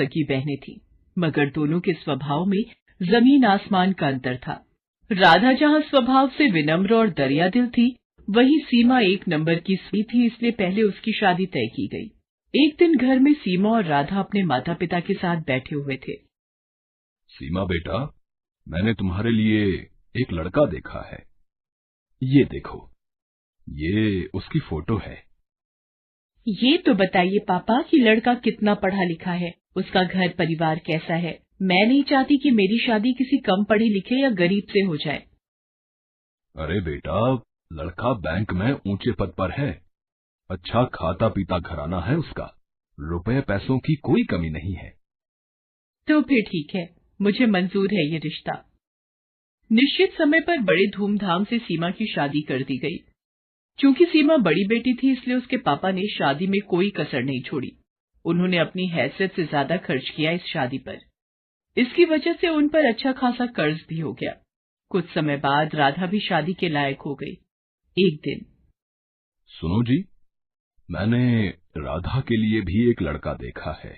सगी बहनें थीं, मगर दोनों के स्वभाव में जमीन आसमान का अंतर था। राधा जहां स्वभाव से विनम्र और दरिया दिल थी, वहीं सीमा एक नंबर की स्वी थी, इसलिए पहले उसकी शादी तय की गई। एक दिन घर में सीमा और राधा अपने माता पिता के साथ बैठे हुए थे। सीमा बेटा, मैंने तुम्हारे लिए एक लड़का देखा है। ये देखो, ये उसकी फोटो है। ये तो बताइए पापा कि लड़का कितना पढ़ा लिखा है, उसका घर परिवार कैसा है। मैं नहीं चाहती कि मेरी शादी किसी कम पढ़े लिखे या गरीब से हो जाए। अरे बेटा, लड़का बैंक में ऊंचे पद पर है, अच्छा खाता पीता घराना है उसका, रुपए पैसों की कोई कमी नहीं है। तो फिर ठीक है, मुझे मंजूर है ये रिश्ता। निश्चित समय पर बड़े धूमधाम से सीमा की शादी कर दी गई। चूंकि सीमा बड़ी बेटी थी, इसलिए उसके पापा ने शादी में कोई कसर नहीं छोड़ी। उन्होंने अपनी हैसियत से ज्यादा खर्च किया इस शादी पर। इसकी वजह से उन पर अच्छा खासा कर्ज भी हो गया। कुछ समय बाद राधा भी शादी के लायक हो गई। एक दिन, सुनो जी, मैंने राधा के लिए भी एक लड़का देखा है।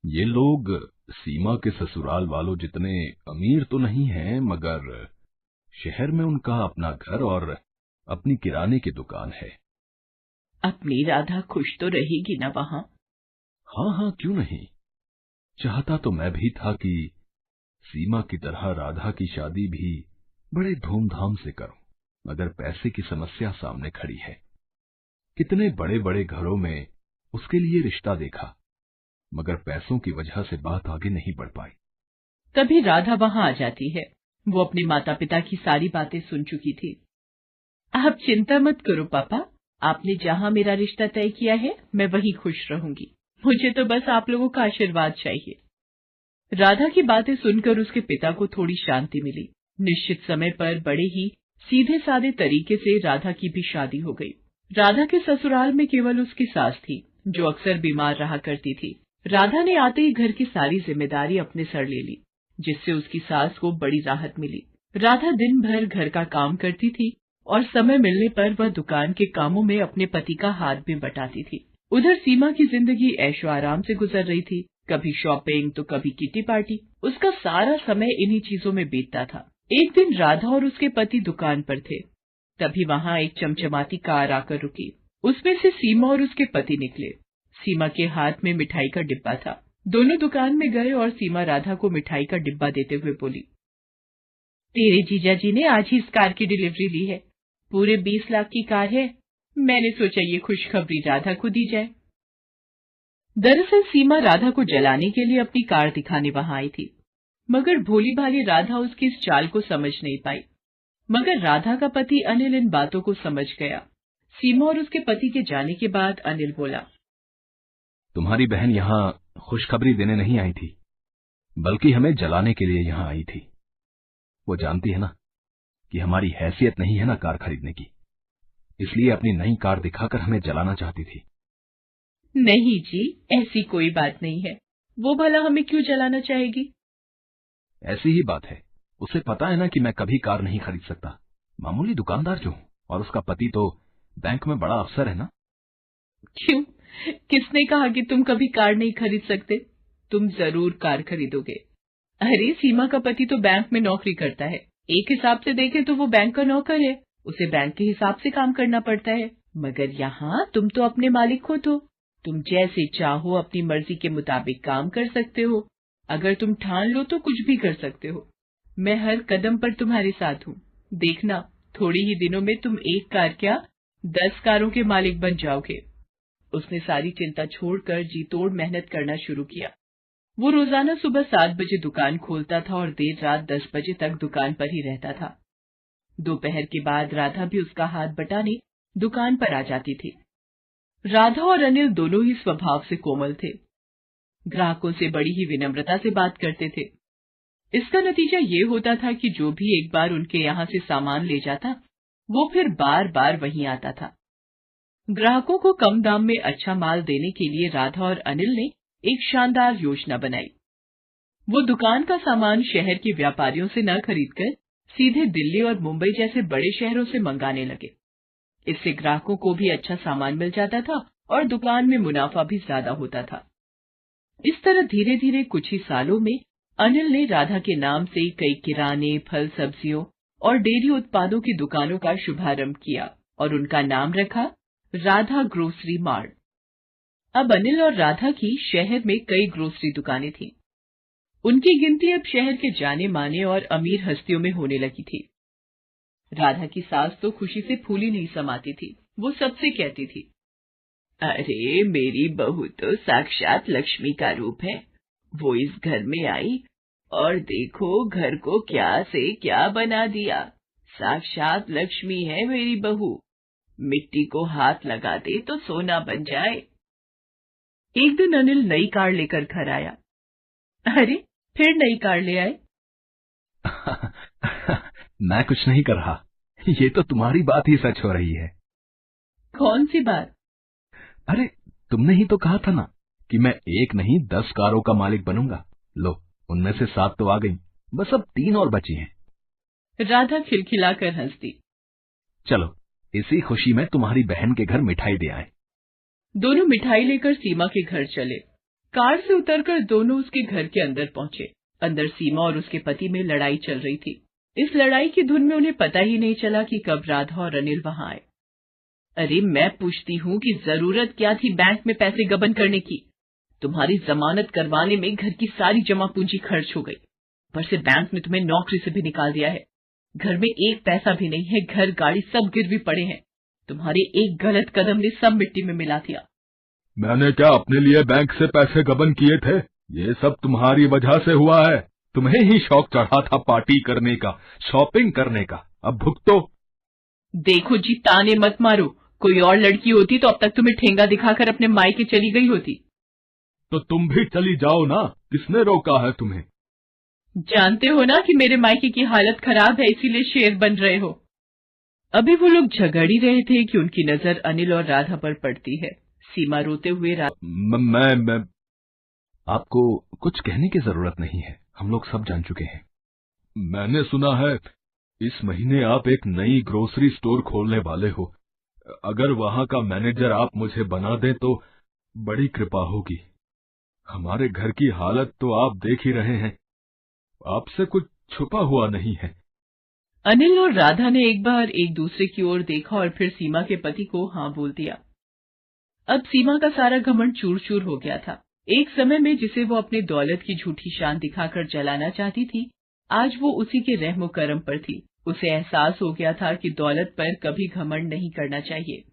ये लोग सीमा के ससुराल वालों जितने अमीर तो नहीं हैं, मगर शहर में उनका अपना घर और अपनी किराने की दुकान है। अपनी राधा खुश तो रहेगी ना वहां? हाँ हाँ, क्यों नहीं। चाहता तो मैं भी था कि सीमा की तरह राधा की शादी भी बड़े धूमधाम से करूं, मगर पैसे की समस्या सामने खड़ी है। कितने बड़े बड़े घरों में उसके लिए रिश्ता देखा, मगर पैसों की वजह से बात आगे नहीं बढ़ पाई। तभी राधा वहां आ जाती है। वो अपने माता पिता की सारी बातें सुन चुकी थी। आप चिंता मत करो पापा, आपने जहां मेरा रिश्ता तय किया है, मैं वहीं खुश रहूंगी। मुझे तो बस आप लोगों का आशीर्वाद चाहिए। राधा की बातें सुनकर उसके पिता को थोड़ी शांति मिली। निश्चित समय पर बड़े ही सीधे साधे तरीके से राधा की भी शादी हो गई। राधा के ससुराल में केवल उसकी सास थी, जो अक्सर बीमार रहा करती थी। राधा ने आते ही घर की सारी जिम्मेदारी अपने सर ले ली, जिससे उसकी सास को बड़ी राहत मिली। राधा दिन भर घर का काम करती थी और समय मिलने पर वह दुकान के कामों में अपने पति का हाथ भी बटाती थी। उधर सीमा की जिंदगी ऐशो आराम से गुजर रही थी। कभी शॉपिंग तो कभी किटी पार्टी, उसका सारा समय इन्हीं चीजों में बीतता था। एक दिन राधा और उसके पति दुकान पर थे, तभी वहां एक चमचमाती कार आकर रुकी। उसमें से सीमा और उसके पति निकले। सीमा के हाथ में मिठाई का डिब्बा था। दोनों दुकान में गए और सीमा राधा को मिठाई का डिब्बा देते हुए बोली, तेरे जीजा जी ने आज ही इस कार की डिलीवरी ली है। पूरे 20 लाख की कार है। मैंने सोचा ये खुशखबरी राधा को दी जाए। दरअसल सीमा राधा को जलाने के लिए अपनी कार दिखाने वहां आई थी, मगर भोली भाली राधा उसकी इस चाल को समझ नहीं पाई। मगर राधा का पति अनिल इन बातों को समझ गया। सीमा और उसके पति के जाने के बाद अनिल बोला, तुम्हारी बहन यहाँ खुशखबरी देने नहीं आई थी, बल्कि हमें जलाने के लिए यहाँ आई थी। वो जानती है ना कि हमारी हैसियत नहीं है ना कार खरीदने की, इसलिए अपनी नई कार दिखाकर हमें जलाना चाहती थी। नहीं जी, ऐसी कोई बात नहीं है। वो भला हमें क्यों जलाना चाहेगी? ऐसी ही बात है। उसे पता है ना कि मैं कभी कार नहीं खरीद सकता, मामूली दुकानदार जो हूं, और उसका पति तो बैंक में बड़ा अफसर है ना। क्यों? किसने कहा कि तुम कभी कार नहीं खरीद सकते? तुम जरूर कार खरीदोगे। अरे सीमा का पति तो बैंक में नौकरी करता है। एक हिसाब से देखें तो वो बैंक का नौकर है, उसे बैंक के हिसाब से काम करना पड़ता है। मगर यहाँ तुम तो अपने मालिक खुद हो। तुम जैसे चाहो अपनी मर्जी के मुताबिक काम कर सकते हो। अगर तुम ठान लो तो कुछ भी कर सकते हो। मैं हर कदम पर तुम्हारे साथ हूँ। देखना, थोड़ी ही दिनों में तुम एक कार क्या 10 कारों के मालिक बन जाओगे। उसने सारी चिंता छोड़कर जी तोड़ मेहनत करना शुरू किया। वो रोजाना सुबह 7 बजे दुकान खोलता था और देर रात 10 बजे तक दुकान पर ही रहता था। दोपहर के बाद राधा भी उसका हाथ बटाने दुकान पर आ जाती थी। राधा और अनिल दोनों ही स्वभाव से कोमल थे। ग्राहकों से बड़ी ही विनम्रता से बात करते थे। इसका नतीजा ये होता था कि जो भी एक बार उनके यहाँ से सामान ले जाता, वो फिर बार बार वहीं आता था। ग्राहकों को कम दाम में अच्छा माल देने के लिए राधा और अनिल ने एक शानदार योजना बनाई। वो दुकान का सामान शहर के व्यापारियों से न खरीदकर सीधे दिल्ली और मुंबई जैसे बड़े शहरों से मंगाने लगे। इससे ग्राहकों को भी अच्छा सामान मिल जाता था और दुकान में मुनाफा भी ज्यादा होता था। इस तरह धीरे धीरे कुछ ही सालों में अनिल ने राधा के नाम से कई किराने, फल, सब्जियों और डेयरी उत्पादों की दुकानों का शुभारंभ किया और उनका नाम रखा राधा ग्रोसरी मार्ट। अब अनिल और राधा की शहर में कई ग्रोसरी दुकानें थीं। उनकी गिनती अब शहर के जाने माने और अमीर हस्तियों में होने लगी थी। राधा की सास तो खुशी से फूली नहीं समाती थी। वो सबसे कहती थी, अरे मेरी बहू तो साक्षात लक्ष्मी का रूप है। वो इस घर में आई और देखो घर को क्या से क्या बना दिया। साक्षात लक्ष्मी है मेरी बहू। मिट्टी को हाथ लगा दे तो सोना बन जाए। एक दिन अनिल नई कार लेकर घर आया। अरे फिर नई कार ले आए? मैं कुछ नहीं कर रहा। ये तो तुम्हारी बात ही सच हो रही है। कौन सी बात? अरे तुमने ही तो कहा था ना कि मैं एक नहीं 10 कारों का मालिक बनूंगा। लो, उनमें से 7 तो आ गई, बस अब 3 और बची हैं। राधा खिलखिलाकर हंस दी। चलो इसी खुशी में तुम्हारी बहन के घर मिठाई दे आए। दोनों मिठाई लेकर सीमा के घर चले। कार से उतरकर दोनों उसके घर के अंदर पहुंचे। अंदर सीमा और उसके पति में लड़ाई चल रही थी। इस लड़ाई की धुन में उन्हें पता ही नहीं चला कि कब राधा और अनिल वहां आए। अरे मैं पूछती हूँ कि जरूरत क्या थी बैंक में पैसे गबन करने की? तुम्हारी जमानत करवाने में घर की सारी जमा पूंजी खर्च हो गई। पर से बैंक ने तुम्हें नौकरी से भी निकाल दिया है। घर में एक पैसा भी नहीं है। घर गाड़ी सब गिरवी पड़े हैं। तुम्हारे एक गलत कदम ने सब मिट्टी में मिला दिया। मैंने क्या अपने लिए बैंक से पैसे गबन किए थे? ये सब तुम्हारी वजह से हुआ है। तुम्हें ही शौक चढ़ा था पार्टी करने का, शॉपिंग करने का। अब भुगतो। देखो जी, ताने मत मारो। कोई और लड़की होती तो अब तक तुम्हें ठेंगा दिखाकर अपने मायके चली गई होती। तो तुम भी चली जाओ ना, किसने रोका है तुम्हें? जानते हो ना कि मेरे मायके की हालत खराब है, इसीलिए शेर बन रहे हो। अभी वो लोग झगड़ ही रहे थे कि उनकी नजर अनिल और राधा पर पड़ती है। सीमा रोते हुए मैं आपको कुछ कहने की जरूरत नहीं है, हम लोग सब जान चुके हैं। मैंने सुना है इस महीने आप एक नई ग्रोसरी स्टोर खोलने वाले हो। अगर वहां का मैनेजर आप मुझे बना दें तो बड़ी कृपा होगी। हमारे घर की हालत तो आप देख ही रहे हैं। आपसे कुछ छुपा हुआ नहीं है। अनिल और राधा ने एक बार एक दूसरे की ओर देखा और फिर सीमा के पति को हाँ बोल दिया। अब सीमा का सारा घमंड चूर चूर हो गया था। एक समय में जिसे वो अपनी दौलत की झूठी शान दिखाकर जलाना चाहती थी, आज वो उसी के रहमो करम पर थी। उसे एहसास हो गया था कि दौलत पर कभी घमंड नहीं करना चाहिए।